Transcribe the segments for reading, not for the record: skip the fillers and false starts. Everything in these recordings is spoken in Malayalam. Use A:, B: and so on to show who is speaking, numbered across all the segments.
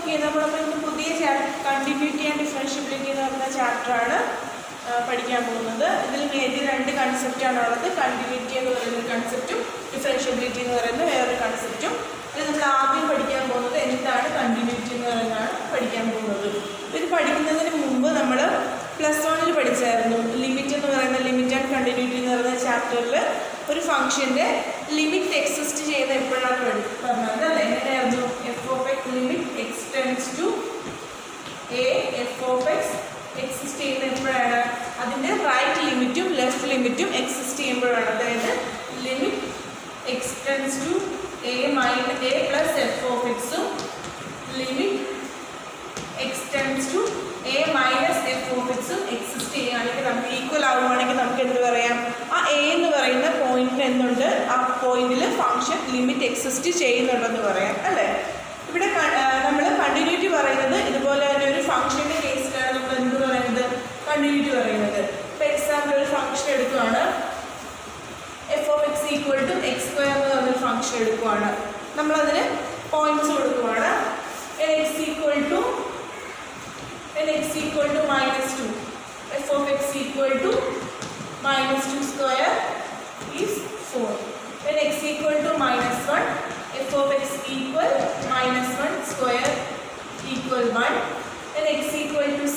A: ഓക്കെ, നമ്മളപ്പോൾ ഇന്ന് പുതിയ കണ്ടിന്യൂറ്റി ആൻഡ് ഡിഫറൻഷ്യബിലിറ്റി എന്ന് പറയുന്ന ചാപ്റ്ററാണ് പഠിക്കാൻ പോകുന്നത്. ഇതിൽ മേജർ രണ്ട് കൺസെപ്റ്റാണ് ഉള്ളത്. കണ്ടിന്യൂറ്റി എന്ന് പറയുന്ന ഒരു കൺസെപ്റ്റും ഡിഫറൻഷ്യബിലിറ്റി എന്ന് പറയുന്ന വേറൊരു കൺസെപ്റ്റും. ഇത് നമ്മൾ ആദ്യം പഠിക്കാൻ പോകുന്നത് എന്താണ് കണ്ടിന്യൂറ്റി എന്ന് പറയുന്നതാണ് പഠിക്കാൻ പോകുന്നത്. ഇത് പഠിക്കുന്നതിന് മുമ്പ് നമ്മൾ +1 പഠിച്ചായിരുന്നു. ലിമിറ്റ് എന്ന് പറയുന്ന ലിമിറ്റ് ആൻഡ് കണ്ടിന്യൂറ്റി എന്ന് പറയുന്ന ചാപ്റ്ററിൽ ഒരു ഫംഗ്ഷൻ്റെ ലിമിറ്റ് എക്സിസ്റ്റ് ചെയ്യുന്ന എപ്പോഴാണ് പറഞ്ഞത് അല്ലേ? എങ്ങനെയായിരുന്നു? f(x) limit x tends to a f(x) exist ചെയ്യുന്ന എപ്പോഴാണ്? അതിൻ്റെ റൈറ്റ് ലിമിറ്റും ലെഫ്റ്റ് ലിമിറ്റും എക്സിസ്റ്റ് ചെയ്യുമ്പോഴാണ്. അതായത് limit x tends to a plus f(x)ഉം limit x tends to a minus f(x)ഉം എക്സിസ്റ്റ് ചെയ്യുകയാണെങ്കിൽ നമുക്ക് ഈക്വൽ ആവുകയാണെങ്കിൽ നമുക്ക് എന്ത് പറയാം? ആ a എന്ന് പറയുന്ന പോയിന്റിൽ എന്തുണ്ട്? ആ പോയിന്റിൽ ഫംഗ്ഷൻ ലിമിറ്റ് എക്സിസ്റ്റ് ചെയ്യുന്നുണ്ടെന്ന് പറയാം അല്ലേ? ഇവിടെ നമ്മൾ കണ്ടിന്യൂറ്റി പറയുന്നത് ഇതുപോലെ തന്നെ ഒരു ഫംഗ്ഷൻ്റെ കേസിലാണ് നമ്മൾ എന്ത് പറയുന്നത്? കണ്ടിന്യൂറ്റി പറയുന്നത്. ഇപ്പോൾ എക്സാമ്പിൾ ഒരു ഫംഗ്ഷൻ എടുക്കുകയാണ്. f(x) = x² എന്ന് പറഞ്ഞൊരു ഫംഗ്ഷൻ എടുക്കുകയാണ്. നമ്മളതിന് പോയിന്റ്സ് കൊടുക്കുകയാണ്. x = -2, f(x) = -2² is 4. When x = -1, f(x) equal -1² equal 1. When x =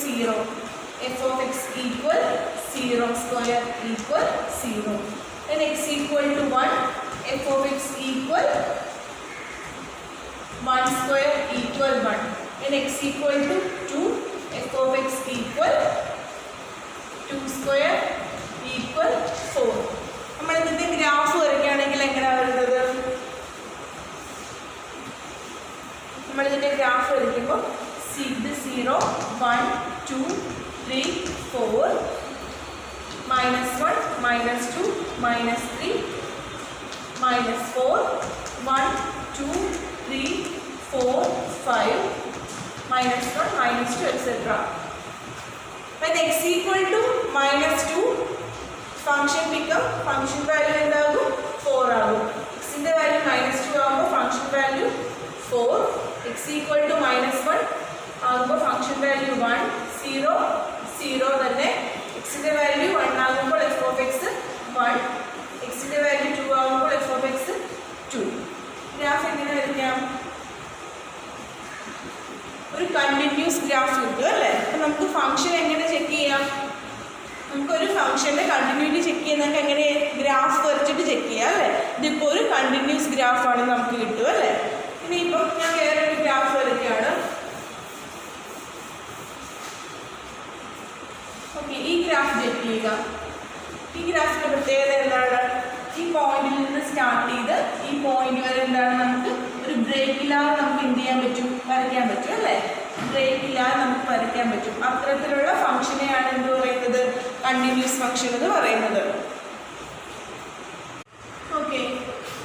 A: 0, f(x) equal 0² equal 0. When x = 1, f(x) equal 1² equal 1. When x = 2, f(x) equal 2² equal 4. നമ്മൾ ഇതിൻ്റെ ഗ്രാഫ് വരയ്ക്കുകയാണെങ്കിൽ എങ്ങനെയാണ് വരുന്നത്? നമ്മളിതിൻ്റെ ഗ്രാഫ് വരയ്ക്കുമ്പോൾ ഇത് 0, 1, 2, 3, 4, -1, -2, -3, -4, 1, 2, 3, 4, 5, -1, -2, etc. When x = -2, function value എന്താകും? 4 ആകും. x-ൻ്റെ വാല്യൂ -2 ആകുമ്പോൾ ഫംഗ്ഷൻ വാല്യൂ 4. x = -1 ആകുമ്പോൾ ഫംഗ്ഷൻ വാല്യൂ 1, 0, 0 തന്നെ. x-ൻ്റെ വാല്യൂ 1 ആകുമ്പോൾ f(x) 1, x-ൻ്റെ വാല്യൂ 2 ആകുമ്പോൾ f(x) 2. ഗ്രാഫ് എങ്ങനെ വരയ്ക്കാം? ഒരു കണ്ടിന്യൂസ് ഗ്രാഫ് കിട്ടും അല്ലേ? അപ്പം നമുക്ക് ഫംഗ്ഷൻ എങ്ങനെ ചെക്ക് ചെയ്യാം? നമുക്കൊരു ഫംഗ്ഷൻ്റെ കണ്ടിന്യൂറ്റി ചെക്ക് ചെയ്യുന്നതൊക്കെ എങ്ങനെ ഗ്രാഫ് വരച്ചിട്ട് ചെക്ക് ചെയ്യാം അല്ലേ? ഇതിപ്പോൾ ഒരു കണ്ടിന്യൂസ് ഗ്രാഫാണ് നമുക്ക് കിട്ടും അല്ലേ? ഇനിയിപ്പം ഞാൻ വേറെ ഒരു ഗ്രാഫ് വരയ്ക്കുകയാണ്. ഓക്കെ, ഈ ഗ്രാഫ് ചെക്ക് ചെയ്യുക. ഈ ഗ്രാഫിൻ്റെ പ്രത്യേകത എന്താണ്? ഈ പോയിന്റിൽ നിന്ന് സ്റ്റാർട്ട് ചെയ്ത് ഈ പോയിന്റ് വരെ എന്താണ്? നമുക്ക് ഒരു ബ്രേക്ക് ഇല്ലാതെ നമുക്ക് എന്ത് ചെയ്യാൻ പറ്റും? വരയ്ക്കാൻ പറ്റും അല്ലേ? ബ്രേക്ക് ഇല്ലാതെ നമുക്ക് വരയ്ക്കാൻ പറ്റും. അത്തരത്തിലുള്ള ഫംഗ്ഷനെയാണ് എന്ത് പറയുന്നത്? കണ്ടിന്യൂസ് ഫംഗ്ഷൻ എന്ന് പറയുന്നത്. ഓക്കെ,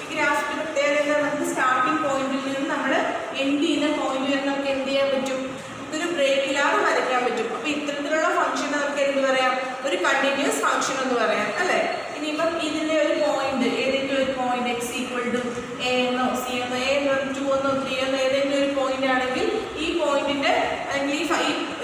A: ഈ ഗ്രാഫിൻ്റെ പ്രത്യേകത എന്താ? നമുക്ക് സ്റ്റാർട്ടിങ് പോയിന്റിൽ നിന്ന് നമ്മൾ എൻഡ് ചെയ്യുന്ന പോയിന്റ് വരെ നമുക്ക് എന്ത് ചെയ്യാൻ പറ്റും? നമുക്കൊരു ബ്രേക്ക് ഇല്ലാതെ വരയ്ക്കാൻ പറ്റും. അപ്പോൾ ഇത്തരത്തിലുള്ള ഫംഗ്ഷൻ നമുക്ക് എന്ത് പറയാം? ഒരു കണ്ടിന്യൂസ് ഫംഗ്ഷൻ എന്ന് പറയാം അല്ലേ? ഇനിയിപ്പം ഇതിൻ്റെ ഒരു പോയിന്റ്, ഏതെങ്കിലും ഒരു പോയിന്റ് x = a എന്നോ c എന്നോ a എന്നോ 2 എന്നോ 3 എന്നോ ഏതെങ്കിലും ഒരു പോയിന്റ് ആണെങ്കിൽ ഈ പോയിന്റിന്റെ അല്ലെങ്കിൽ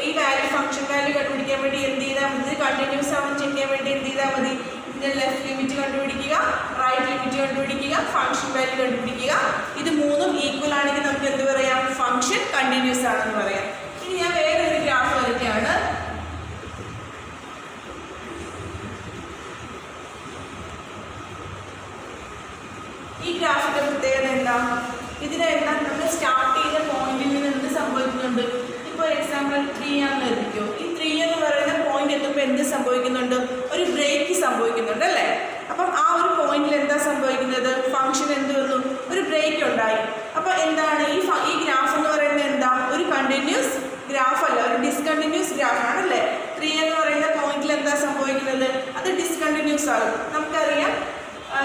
A: ഈ വാല്യൂ ഫംഗ്ഷൻ വാല്യൂ കണ്ടുപിടിക്കാൻ വേണ്ടി എന്ത് ചെയ്താൽ മതി? കണ്ടിന്യൂസ് ആണെന്ന് ചെക്ക് ചെയ്യാൻ വേണ്ടി എന്ത് ചെയ്താൽ മതി? ഇതിൻ്റെ ലെഫ്റ്റ് ലിമിറ്റ് കണ്ടുപിടിക്കുക, റൈറ്റ് ലിമിറ്റ് കണ്ടുപിടിക്കുക, ഫംഗ്ഷൻ വാല്യൂ കണ്ടുപിടിക്കുക. ഇത് മൂന്നും ഈക്വൽ ആണെങ്കിൽ നമുക്ക് എന്ത് പറയാം? ഫംഗ്ഷൻ കണ്ടിന്യൂസ് ആണെന്ന് പറയാം. ഇനി ഞാൻ വേറെ ഒരു ഗ്രാഫ് വരയ്ക്കുകയാണ്. ഈ ഗ്രാഫിൻ്റെ പ്രത്യേകത എന്താ? ഇതിനെല്ലാം നമ്മൾ സ്റ്റാർട്ട് ചെയ്ത പോയിന്റിൽ നിന്ന് എന്ത് സംഭവിക്കുന്നുണ്ട്? ഇപ്പോൾ എക്സാമ്പിൾ 3 ആണെന്ന് കരുതിക്കോ. ഈ 3 എന്ന് പറയുന്ന പോയിന്റ് എത്തുമ്പോൾ എന്ത് സംഭവിക്കുന്നുണ്ട്? ഒരു ബ്രേക്ക് സംഭവിക്കുന്നുണ്ട് അല്ലേ? അപ്പം ആ ഒരു പോയിന്റിൽ എന്താ സംഭവിക്കുന്നത്? ഫംഗ്ഷൻ എന്ത് വന്നു? ഒരു ബ്രേക്ക് ഉണ്ടായി. അപ്പോൾ എന്താണ് ഈ ഗ്രാഫ് എന്ന് പറയുന്നത്? എന്താ? ഒരു കണ്ടിന്യൂസ് ഗ്രാഫ് അല്ല, ഒരു ഡിസ്കണ്ടിന്യൂസ് ഗ്രാഫാണ് അല്ലേ? 3 എന്ന് പറയുന്ന പോയിന്റിൽ എന്താ സംഭവിക്കുന്നത്? അത് ഡിസ്കണ്ടിന്യൂസ് ആകും. നമുക്കറിയാം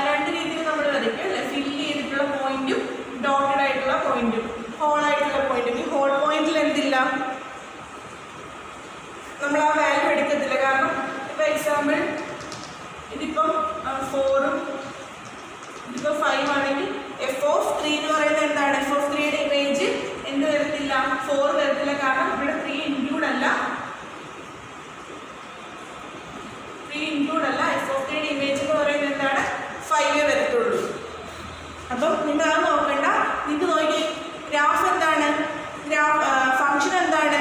A: രണ്ട് രീതിയിൽ നമ്മൾ വരയ്ക്കും അല്ലേ? ഫില്ല് ചെയ്തിട്ടുള്ള പോയിന്റും ഡോട്ടഡ് ആയിട്ടുള്ള പോയിന്റും ഹോൾ ആയിട്ടുള്ള പോയിന്റും. ഈ ഹോൾ പോയിന്റിൽ എന്തില്ല? നമ്മൾ ആ വാല്യൂ എടുക്കത്തില്ല. കാരണം ഇപ്പോൾ എക്സാമ്പിൾ ഇതിപ്പം 4ഉം ഇതിപ്പോൾ 5 ആണെങ്കിൽ f(3) എന്ന് പറയുന്നത് എന്താണ്? f(3)യുടെ ഇമേജ് എന്ത് വരത്തില്ല? 4 വരത്തില്ല, കാരണം ഇവിടെ 3 ഇൻക്ലൂഡ് അല്ല. എഫ് ഓഫ് ടിയുടെ ഇമേജ് എന്ന് പറയുന്നത് എന്താണ്? 5 വരത്തുള്ളൂ. അപ്പം നിങ്ങൾ അത് നോക്കണ്ട. നിങ്ങൾക്ക് നോക്കി ഗ്രാഫ് എന്താണ്, ഫംഗ്ഷൻ എന്താണ്?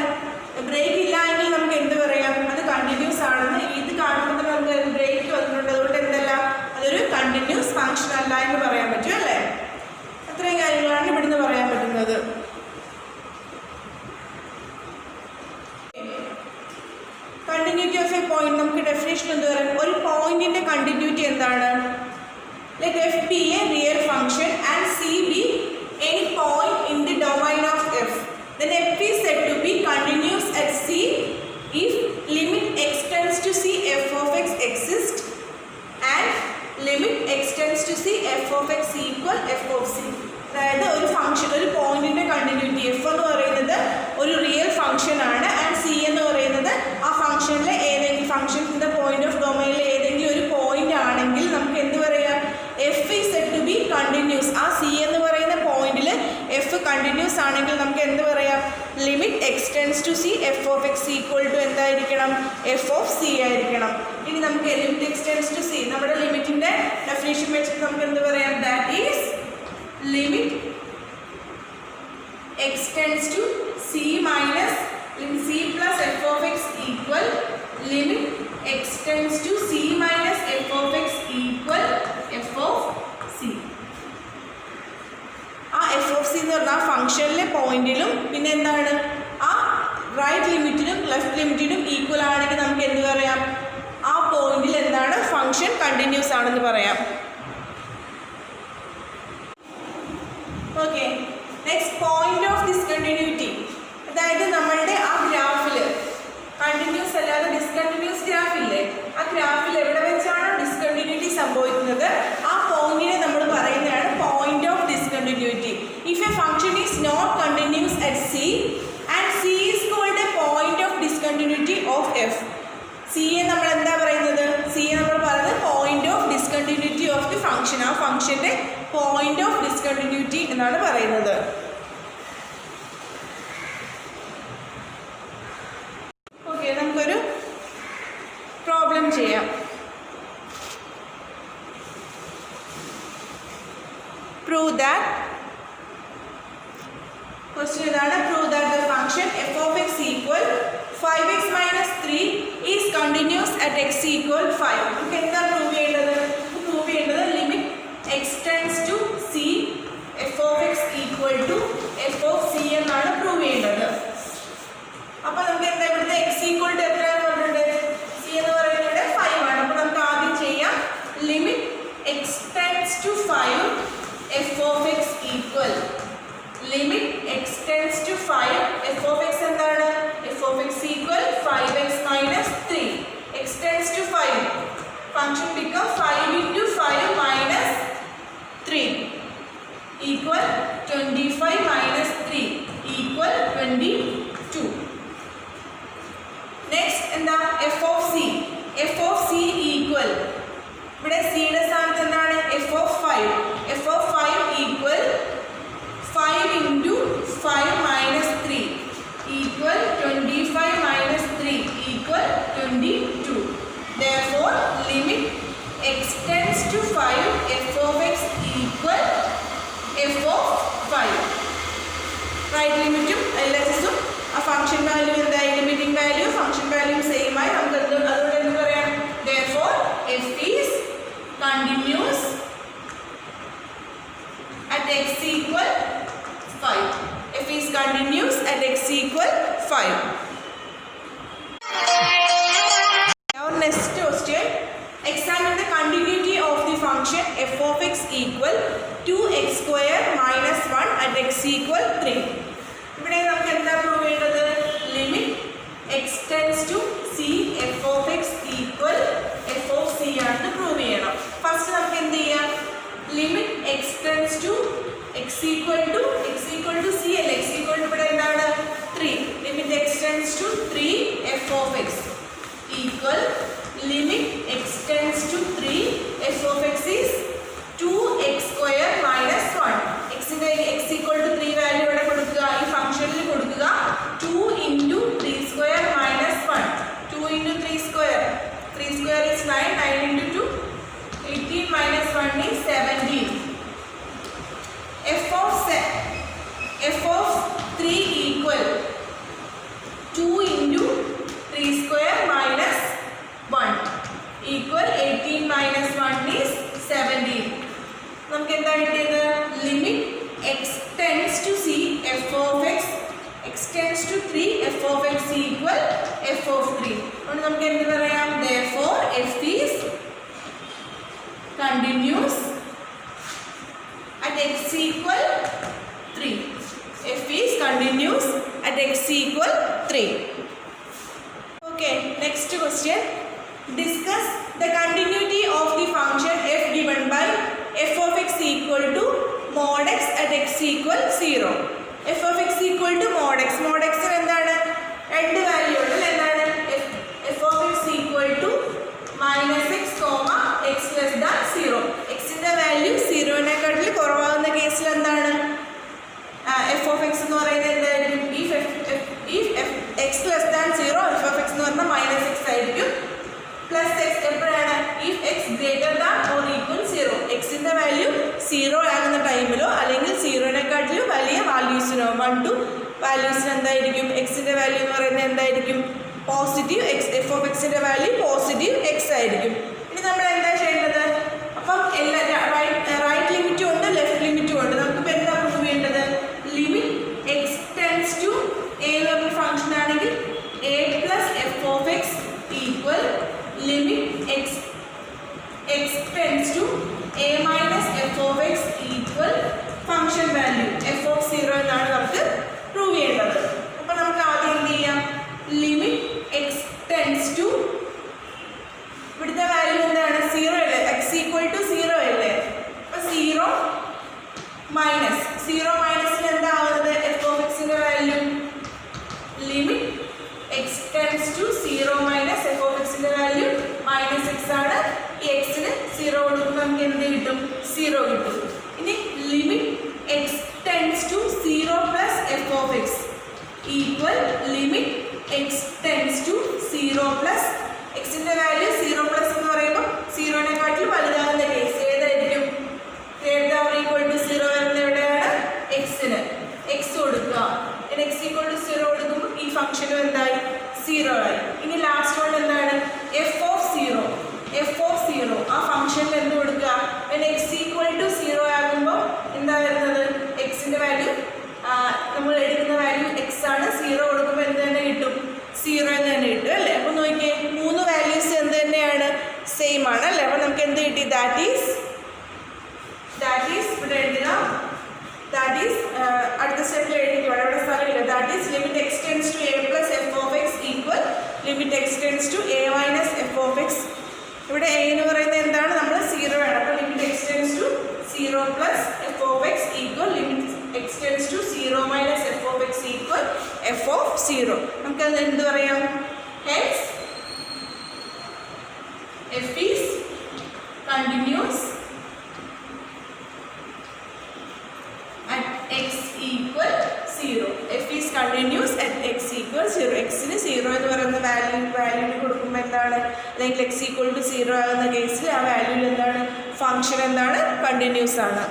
A: ബ്രേക്ക് ഇല്ല എങ്കിൽ നമുക്ക് എന്ത് പറയാം? അത് കണ്ടിന്യൂസ് ആണെന്ന്. ഇത് കാണുമ്പോൾ നമുക്ക് ബ്രേക്ക് വന്നിട്ടുണ്ട്, അതുകൊണ്ട് എന്തല്ല, അതൊരു കണ്ടിന്യൂസ് ഫംഗ്ഷൻ അല്ല എന്ന് പറയാൻ പറ്റും അല്ലേ? അത്രയും കാര്യങ്ങളാണ് ഇവിടുന്ന് പറയാൻ പറ്റുന്നത്. കണ്ടിന്യൂറ്റി ഓഫ് എ പോയിന്റ്, നമുക്ക് ഡെഫിനേഷൻ എന്ത് പറയാം? ഒരു പോയിന്റിന്റെ കണ്ടിന്യൂറ്റി എന്താണ്? Let f be a real function and c be any point in the domain of f. Then f is said to be continuous at c if limit x tends to c f of x exists and limit x tends to c f of x equal f of c. അതായത് ഒരു ഫംഗ്ഷൻ, ഒരു പോയിന്റിന്റെ കണ്ടിന്യൂറ്റി എഫ് എന്ന് പറയുന്നത് ഒരു റിയൽ ഫംഗ്ഷൻ ആണ്, ആൻഡ് സി എന്ന് പറയുന്നത് ആ ഫംഗ്ഷനിലെ ഏതെങ്കിലും ഫംഗ്ഷൻ്റെ പോയിന്റ് ഓഫ് ഡൊമൈനിലെ ഏതെങ്കിലും ഒരു പോയിന്റ് ആണെങ്കിൽ നമുക്ക് എന്ത് പറയാം? F is said to be continuous. ആ സി എന്ന് പറയുന്ന പോയിന്റിൽ എഫ് കണ്ടിന്യൂസ് ആണെങ്കിൽ നമുക്ക് എന്ത് പറയാം? Limit x tends to c f of x equal to എന്തായിരിക്കണം? എഫ് ഓഫ് സി ആയിരിക്കണം. ഇനി നമുക്ക് limit x tends to c, നമ്മുടെ ലിമിറ്റിന്റെ ഡെഫിനേഷൻ വെച്ചിട്ട് നമുക്ക് എന്ത് പറയാം? That is limit x tends to c minus c plus f of x equal limit x tends to c minus f of x equal f of c. ആ എഫ് ഓഫ് സി എന്ന് പറഞ്ഞാൽ ആ ഫംഗ്ഷനിലെ പോയിന്റിലും പിന്നെ എന്താണ് ആ റൈറ്റ് ലിമിറ്റിനും ലെഫ്റ്റ് ലിമിറ്റിനും ഈക്വൽ ആണെങ്കിൽ നമുക്ക് എന്ത് പറയാം? ആ പോയിന്റിൽ എന്താണ് ഫംഗ്ഷൻ കണ്ടിന്യൂസ് ആണെന്ന് പറയാം. Okay, next point of discontinuity. അതായത് നമ്മളുടെ ആ ഗ്രാഫിൽ കണ്ടിന്യൂസ് അല്ലാതെ ഡിസ്കണ്ടിന്യൂസ് ഗ്രാഫ് ഇല്ലേ, ആ ഗ്രാഫിൽ എവിടെ വെച്ചാണോ ഡിസ്കണ്ടിന്യൂറ്റി സംഭവിക്കുന്നത് ആ പോയിന്റിനെ നമ്മൾ പറയുന്നതാണ് point of discontinuity. If a function is not continuous at c and c is called a point of discontinuity of f. സിയെ നമ്മൾ എന്താ പറയുന്നത്? സിയെ നമ്മൾ പറയുന്നത് point of discontinuity of the function. ആ ഫംഗ്ഷന്റെ പോയിന്റ് ഓഫ് ഡിസ്കണ്ടിന്യൂറ്റി എന്നാണ് പറയുന്നത്. ഓക്കെ, നമുക്കൊരു പ്രോബ്ലം ചെയ്യാം. പ്രൂവ് ദാറ്റ്, ക്വസ്റ്റ്യൻ ഇതാണ്, prove that the function F of x equal 5x minus 3 is continuous at x equal 5. നമുക്ക് എന്താ പ്രൂവ് ചെയ്യേണ്ടത്? പ്രൂവ് ചെയ്യേണ്ടത് limit x tends to c f of x equal to f of c എന്നാണ് പ്രൂവ് ചെയ്യേണ്ടത്. അപ്പോൾ നമുക്ക് എന്താ ഇവിടുത്തെ x equal to എത്രയാണെന്ന് പറഞ്ഞിട്ടുണ്ട്? c എന്ന് പറയുന്നത് ഇവിടെ 5 ആണ്. അപ്പോൾ നമുക്ക് ആദ്യം ചെയ്യാം limit x tends to 5 f of x equal limit x tends to 5 f of x എന്താണ്? f of x equal 5x minus 3. x tends to 5, function become 5 into 5 minus 3 equal 25 minus 3 equal 22. Next എന്താ? f of c. f of c equal, ഇവിടെ c യുടെ സ്ഥാനത്ത് എന്താണ്? f of 5. f of 5 equal 5 into 5 minus 3 equal 25 minus 3 equal 22. Therefore, limit x tends to 5 f of x equal f of 5. Right ലിമിറ്റും LHSും ആ ഫംഗ്ഷൻ വാല്യൂ എന്തായി? Limiting value function value same ആയി. നമുക്ക് അതുകൊണ്ട് എന്ത് പറയാം? Therefore, f is continuous at x equal 5. f is continuous at x equal 5. Now next question, examine the continuity of the function f of x equal 2x square minus 1 at x equal 3. ഇവിടെ നമുക്ക് എന്താ പ്രൂവ് ചെയ്യേണ്ടത്? Limit x tends to c f of x equal f of c ആണെന്ന് പ്രൂവ് ചെയ്യണം. ഫസ്റ്റ് നമുക്ക് എന്ത് ചെയ്യാം? Limit x tends to x equal to c അല്ലേ? x equal to ഇവിടെ എന്താണ്? 3. Limit x tends to 3 f of x equal limit x tends to 3 f of x is 2x square minus 1. x equal to 3 value ഇവിടെ കൊടുക്കുക, ഈ ഫംഗ്ഷനിൽ കൊടുക്കുക. tends to 3, f of x equal f of 3. അതുകൊണ്ട് നമുക്ക് എന്ത് പറയാം? Therefore f is continuous at x equal 3. f is continuous at x equal 3. Okay, next question. Discuss the continuity of the function f given by f of x equal to mod x at x equal 0. f of x equal to mod x. mod x എന്താണ്? രണ്ട് വാല്യൂ ഉണ്ട്. എന്താണ്? f of x equal to minus x, x less than 0. x ന്റെ വാല്യൂ 0-നേക്കാട്ടിൽ കുറവാകുന്ന കേസിൽ എന്താണ്? f of x എന്ന് പറയുന്നത് എന്തായിരിക്കും? if x less than 0, f of x എന്ന് പറഞ്ഞാൽ minus x ആയിരിക്കും. പ്ലസ് എക്സ് എപ്പോഴാണ്? If X greater than or equal 0. എക്സിൻ്റെ വാല്യൂ 0 ആകുന്ന ടൈമിലോ അല്ലെങ്കിൽ 0-നേക്കാട്ടിലും വലിയ വാല്യൂസിനോ 1 to വാല്യൂസിന് എന്തായിരിക്കും? എക്സിൻ്റെ വാല്യൂ എന്ന് പറയുന്നത് എന്തായിരിക്കും? Positive X. എഫ് ഓഫ് എക്സിൻ്റെ വാല്യൂ പോസിറ്റീവ് എക്സ് ആയിരിക്കും. ഇനി നമ്മൾ എന്താ ചെയ്യേണ്ടത്? അപ്പം എല്ലാ റൈറ്റ് ലിമിറ്റും ഉണ്ട്, ലെഫ്റ്റ് ലിമിറ്റും ഉണ്ട്. നമുക്കിപ്പോൾ എന്താ പ്രൂവ് ചെയ്യേണ്ടത്? Limit x tends to a എന്ന് പറഞ്ഞ ഫംഗ്ഷൻ ആണെങ്കിൽ a plus f of x equal limit x tends to a minus f of x equal function value f of 0 എന്നാണ് നമുക്ക് പ്രൂവ് ചെയ്യേണ്ടത്. അപ്പോൾ നമുക്ക് ആദ്യം എന്ത് ചെയ്യാം? ലിമിറ്റ് x tends to ഇവിടുത്തെ വാല്യൂ എന്താണ്? 0 അല്ലേ? x equal to 0 അല്ലേ? അപ്പോൾ 0 മൈനസിന് എന്താ ആവുന്നത്? f of x ന്റെ value limit x tends to 0 minus f of x ന്റെ വാല്യൂ minus x ആണ്. ഈ എക്സിന് 0 കൊടുക്കുമ്പോൾ നമുക്ക് എന്ത് കിട്ടും? 0 കിട്ടും. ഇനി limit x tends to 0 plus f of x equal limit x tends to 0 plus x ന്റെ വാല്യൂ 0 plus എന്ന് പറയുമ്പോൾ 0-നേക്കാട്ടിൽ വലുതാകുന്ന കേസ് ഏതായിരിക്കും? ഗ്രേറ്റർ ഓർ ഈക്വൽ ടു 0 വരുന്നത് എവിടെയാണ്? എക്സിന് x കൊടുക്കുക. x equal to 0 കൊടുക്കുമ്പോൾ ഈ ഫംഗ്ഷനും എന്തായി? 0 ആയി. ഇനി ലാസ്റ്റ് വൺ എന്താണ്? f of 0. ആ ഫംഗ്ഷനിൽ എന്ത് കൊടുക്കുക? x equal to 0 ആകുമ്പോൾ എന്താ വരുന്നത്? എക്സിൻ്റെ വാല്യൂ നമ്മൾ എടുക്കുന്ന വാല്യൂ x ആണ്. 0 കൊടുക്കുമ്പോൾ എന്ത് തന്നെ കിട്ടും? 0 എന്ന് തന്നെ കിട്ടും അല്ലേ? അപ്പോൾ നോക്കിയേ, 3 വാല്യൂസ് എന്ത് തന്നെയാണ്? സെയിം ആണ് അല്ലേ? അപ്പോൾ നമുക്ക് എന്ത് കിട്ടി? ദാറ്റ് ഈസ് ഇവിടെ എഴുതുക. ദാറ്റ് ഈസ് അടുത്ത സ്റ്റെപ്പിൽ എഴുതിക്കുക. അവിടെ സ്ഥലമില്ല. That is limit x tends to a plus f of x equal limit x tends to a minus f of x. ഇവിടെ എ എന്ന് പറയുന്നത് എന്താണ്? നമ്മൾ 0 വേണം. അപ്പോൾ limit x tends to 0 plus f of x equal limit x tends to 0 minus f of x equal f of 0. നമുക്കത് എന്ത് പറയാം? Hence f is continuous x equal 0. f is continuous at x equal 0. x-ന് 0 എന്ന് പറയുന്ന വാല്യൂവിന് കൊടുക്കുമ്പോൾ എന്താണ്? അല്ലെങ്കിൽ x equal to 0 ആകുന്ന കേസിൽ ആ വാല്യൂവിൽ എന്താണ്? ഫംഗ്ഷൻ എന്താണ്? കണ്ടിന്യൂസ് ആണ്.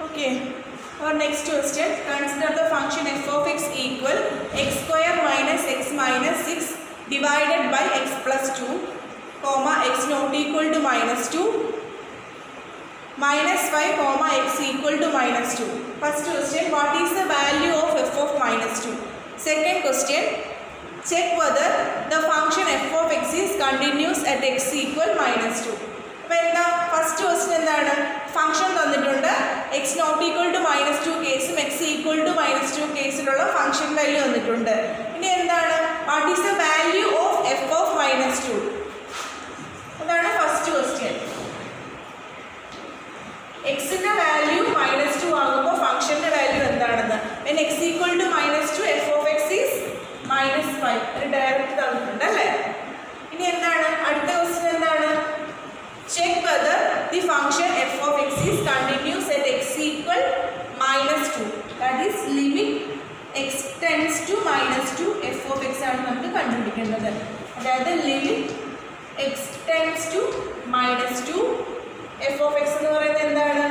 A: Okay, our next question. Consider the function f of x equal x square minus x minus 6 divided by x plus 2, x not equal to minus 2, minus 5, x equal to minus 2. First question, what is the value of f of minus 2? Second question, check whether the function f of x is continuous at x equal minus 2. അപ്പോൾ എന്താ? ഫസ്റ്റ് ക്വസ്റ്റ്യൻ എന്താണ്? ഫംഗ്ഷൻ തന്നിട്ടുണ്ട്. x not equal to minus 2 കേസും x ഈക്വൽ ടു മൈനസ് 2 കേസിലുള്ള ഫംഗ്ഷൻ വാല്യൂ തന്നിട്ടുണ്ട്. ഇനി എന്താണ്? What is the value of f of minus 2? അതാണ് ഫസ്റ്റ് ക്വസ്റ്റ്യൻ. എക്സിൻ്റെ വാല്യൂ -2 ആകുമ്പോൾ ഫംഗ്ഷൻ്റെ വാല്യൂ എന്താണെന്ന്. when x equal to -2 f of x is -5. ഒരു ഡയറക്റ്റ് തന്നിട്ടുണ്ട് അല്ലേ? ഇനി എന്താണ് അടുത്ത ക്വസ്റ്റ്യൻ? എന്താണ്? Check whether the function f of x is continuous at x equal -2. That is limit x tends to -2 f of x ആണ് നമുക്ക് കണ്ടുപിടിക്കേണ്ടത്. അതായത് limit x tends to -2 f of x എന്ന് പറയുന്നത് എന്താണ്?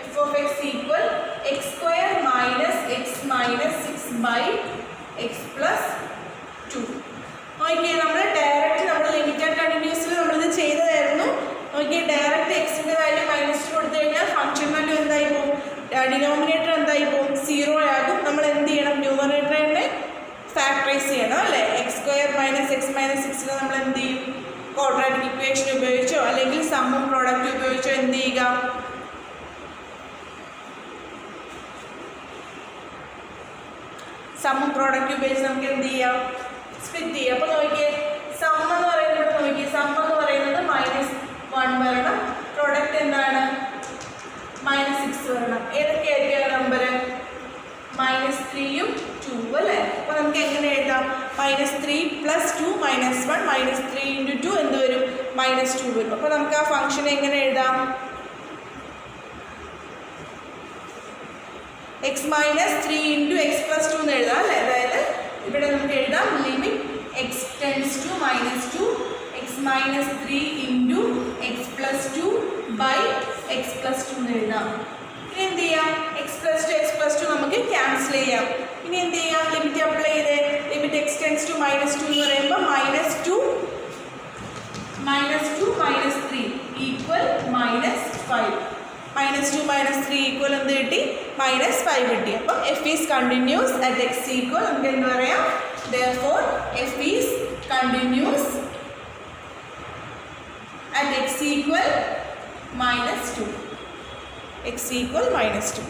A: f of x equal x square minus x minus 6 by x plus 2. Okay, നമ്മൾ ഡയറക്റ്റ് നമ്മൾ ലിമിറ്റ് ആൻഡ് കണ്ടിന്യൂസിൽ നമ്മളിത് ചെയ്തതായിരുന്നു. ഓക്കെ, ഡയറക്റ്റ് എക്സിൻ്റെ വാല്യൂ -2 കൊടുത്തു കഴിഞ്ഞാൽ ഫംഗ്ഷൻ വാല്യൂ എന്തായി സമ്മും പ്രോഡക്റ്റ് ഉപയോഗിച്ച് നമുക്ക് എന്ത് ചെയ്യാം, സ്പ്ലിറ്റ് ചെയ്യാം. അപ്പോൾ നോക്കിയേ, സം എന്ന് പറയുന്നത് നോക്കിയേ, സം എന്ന് പറയുന്നത് -1 വരണം, പ്രോഡക്റ്റ് എന്താണ് -6 വരണം. ഏതൊക്കെയായിരിക്കും നമ്പർ? -3ഉം 2 അല്ലേ. അപ്പോൾ നമുക്ക് എങ്ങനെ എഴുതാം? -3 + 2 -1 -3 × 2 എന്ത് വരും? -2 വരും. അപ്പോൾ നമുക്ക് ആ ഫംഗ്ഷൻ എങ്ങനെ എഴുതാം? x - 3 × x + 2 എന്ന് എഴുതാം അല്ലേ. അതായത് ഇവിടെ നമുക്ക് എഴുതാം limit x → -2 x - 3 × x + 2 / x + 2 എന്ന് എഴുതാം. ഇനി എന്ത് ചെയ്യാം? x + 2 നമുക്ക് ക്യാൻസൽ ചെയ്യാം. ഇനി എന്ത് ചെയ്യാം? ലിമിറ്റ് അപ്ലൈ ചെയ്തേ. ലിമിറ്റ് x → -2 എന്ന് പറയുമ്പോൾ -2 -3 = -5. -2 - 3 ഈക്വൽ എന്ത് കിട്ടി? -5 കിട്ടി. അപ്പം f is continuous at x equal നമുക്ക് എന്ത് പറയാം? therefore f is continuous at x equal -2. x equal -2.